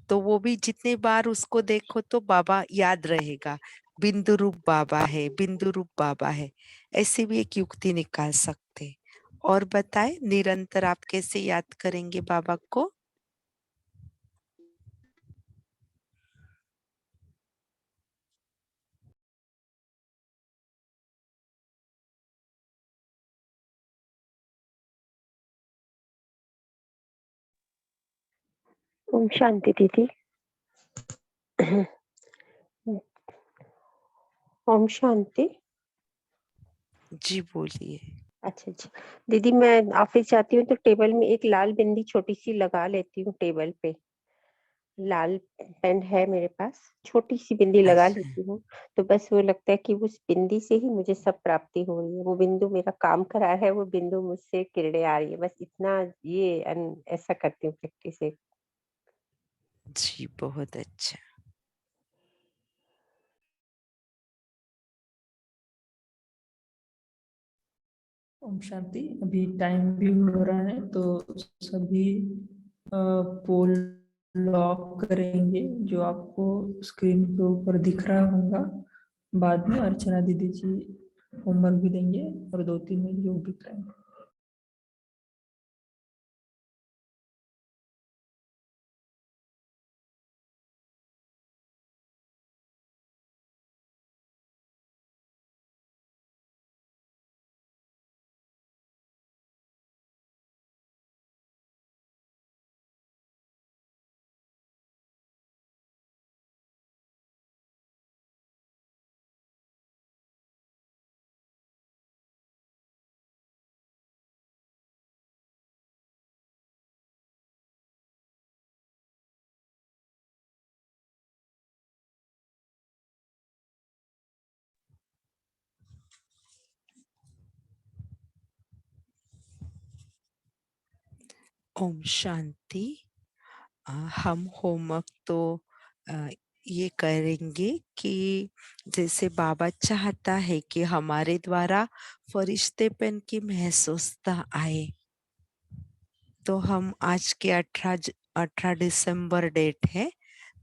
तो वो भी जितनी बार उसको देखो तो बाबा याद रहेगा, बिंदु रूप बाबा है, बिंदु रूप बाबा है। ऐसी भी एक युक्ति निकाल सकते हैं। और बताएँ निरंतर आप कैसे याद करेंगे बाबा को? ओम शांति दीदी। ओम शांति। जी बोलिए। अच्छा जी दीदी, मैं ऑफिस जाती हूँ तो टेबल में एक लाल बिंदी छोटी सी लगा लेती हूँ। टेबल पे लाल पेन है मेरे पास, छोटी सी बिंदी लगा अच्छा, लेती हूँ। तो बस वो लगता है कि उस बिंदी से ही मुझे सब प्राप्ति हो रही है। वो बिंदु मेरा काम करा है, वो बिंदु मुझसे किरणें आ रही है। बस इतना ये ऐसा करती हूँ प्रैक्टिस। एक जी बहुत अच्छा। ओम शांति। अभी टाइम भी हो रहा है तो सभी पोल लॉक करेंगे, जो आपको स्क्रीन के ऊपर दिख रहा होगा। बाद में अर्चना दीदी जी होमवर्क भी देंगे और 2-3 योग भी कराएंगे। ओम शांति। हम होमवर्क तो अ, ये करेंगे कि जैसे बाबा चाहता है कि हमारे द्वारा फरिश्तेपन की महसूसता आए, तो हम आज के 18 दिसंबर डेट है,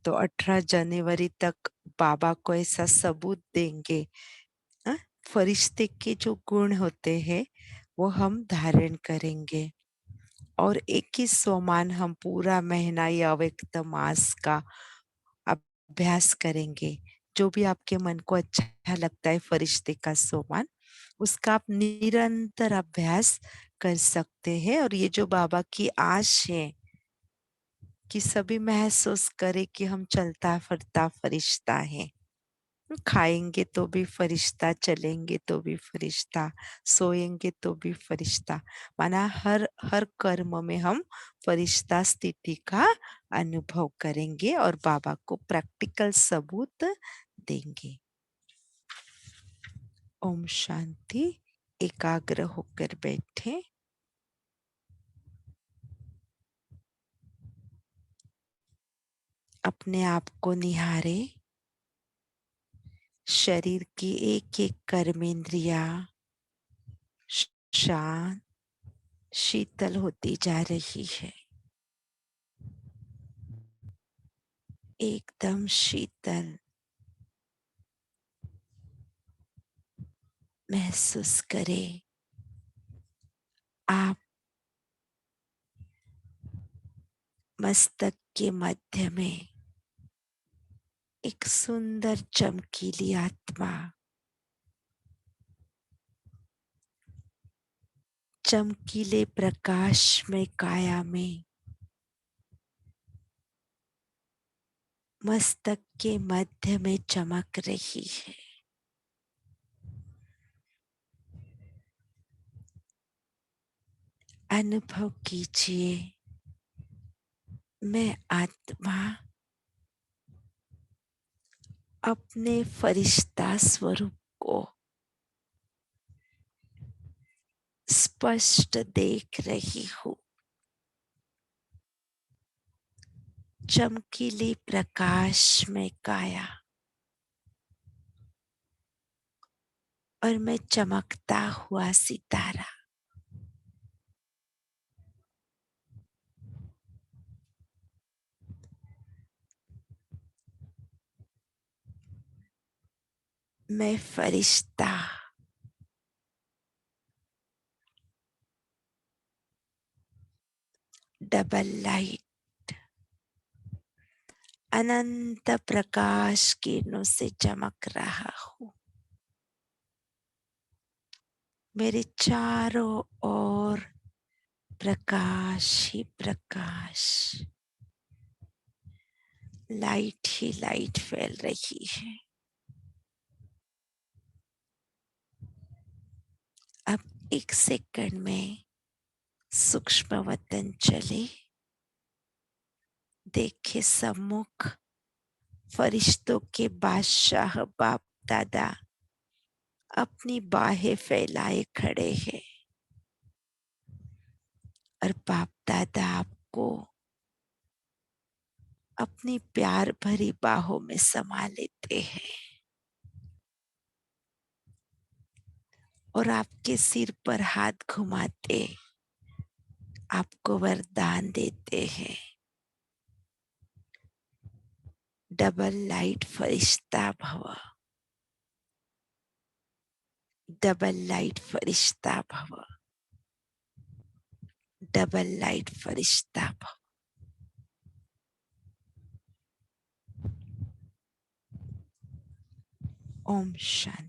तो 18 जनवरी तक बाबा को ऐसा सबूत देंगे। अ, फरिश्ते के जो गुण होते हैं वो हम धारण करेंगे, और 21 सोमान हम पूरा महीना या अव्यक्त मास का अभ्यास करेंगे। जो भी आपके मन को अच्छा लगता है फरिश्ते का सोमान, उसका आप निरंतर अभ्यास कर सकते हैं। और ये जो बाबा की आश है कि सभी महसूस करे कि हम चलता फिरता फरिश्ता है। खाएंगे तो भी फरिश्ता, चलेंगे तो भी फरिश्ता, सोएंगे तो भी फरिश्ता। माना हर हर कर्म में हम फरिश्ता स्थिति का अनुभव करेंगे और बाबा को प्रैक्टिकल सबूत देंगे। ओम शांति। एकाग्र होकर बैठे। अपने आप को निहारे। शरीर की एक एक कर्मेंद्रिया शांत शीतल होती जा रही है, एकदम शीतल महसूस करें। आप मस्तक के मध्य में एक सुंदर चमकीली आत्मा, चमकीले प्रकाश में काया में मस्तक के मध्य में चमक रही है। अनुभव कीजिए, मैं आत्मा अपने फरिश्ता स्वरूप को स्पष्ट देख रही हूँ। चमकीले प्रकाश में काया, और मैं चमकता हुआ सितारा। मैं फरिश्ता डबल लाइट अनंत प्रकाश किरणों से चमक रहा हूँ। मेरे चारों ओर प्रकाश ही प्रकाश। लाइट ही लाइट फैल रही है। अब 1 सेकंड में सूक्ष्म वतन चले, देखे सम्मुख फरिश्तों के बादशाह बाप दादा अपनी बाहें फैलाए खड़े हैं और बाप दादा आपको अपनी प्यार भरी बाहों में समा लेते हैं और आपके सिर पर हाथ घुमाते आपको वरदान देते हैं। डबल लाइट फरिश्ता भव, डबल लाइट फरिश्ता भव, डबल लाइट फरिश्ता भव। ओम शांति।